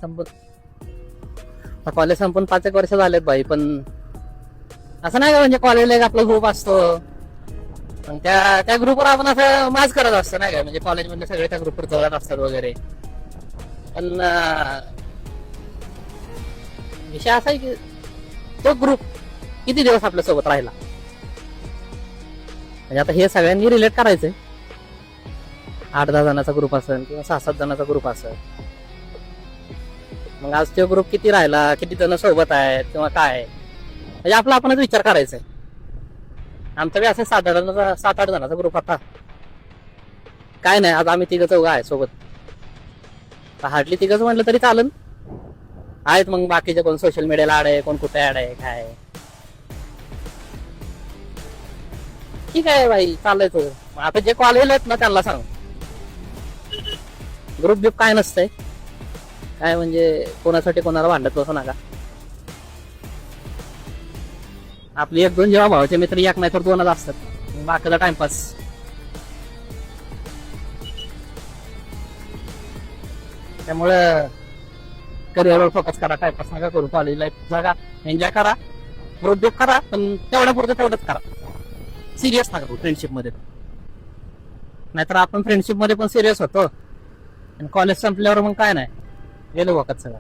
संपून कॉलेज संपून 5 एक वर्ष झालेत भाई. पण असं नाही का, म्हणजे कॉलेजला एक आपला ग्रुप असतो, पण त्या ग्रुपवर आपण असं माज करत असतो नाही का, म्हणजे कॉलेजमधले सगळे त्या ग्रुपवर जोडत असतात वगैरे. पण विषय असा आहे की तो ग्रुप किती दिवस आपल्या सोबत राहिला, म्हणजे आता हे सगळ्यांनी रिलेट करायचंय. 8-10 जणांचा ग्रुप असेल किंवा 6-7 जणांचा ग्रुप असेल, मग आज तो ग्रुप किती राहिला, किती जण सोबत आहेत किंवा काय, म्हणजे आपला आपणच विचार करायचा आहे. आमचा बी असं 7-8 जणांचा ग्रुप आता काय नाही. आज आम्ही 3-4 आहे सोबत, हार्डली 3 म्हटलं तरी चालेल. आहेत मग बाकीचे, कोण सोशल मीडियाला ऍड आहे, कोण कुठे ऍड आहे, काय आहे. ठीक आहे भाई, चालायचं. आता जे कॉलेजला आहेत ना त्यांना सांग, ग्रुप बिप काय नसतंय काय, म्हणजे कोणासाठी कोणाला भांडत बसू नका. आपली 1-2 जेव्हा भावाचे मित्र, एक नाही तर 2च असतात, बाकीचा टाइमपास. त्यामुळं करिअरवर फोकस करा, टाइमपास नका करू. कॉलेज लाईफ जगा, एन्जॉय करा, ग्रुप बिप करा, पण तेवढ्या पुरतं तेवढंच करा. सिरियस नका करू फ्रेंडशिप मध्ये, नाहीतर आपण फ्रेंडशिप मध्ये पण सिरियस होतो आणि कॉलेज संपल्यावर मग काय नाही, गेलो वखत सगळं.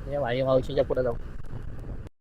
हे भाई मावशीच्या पुढे जाऊ.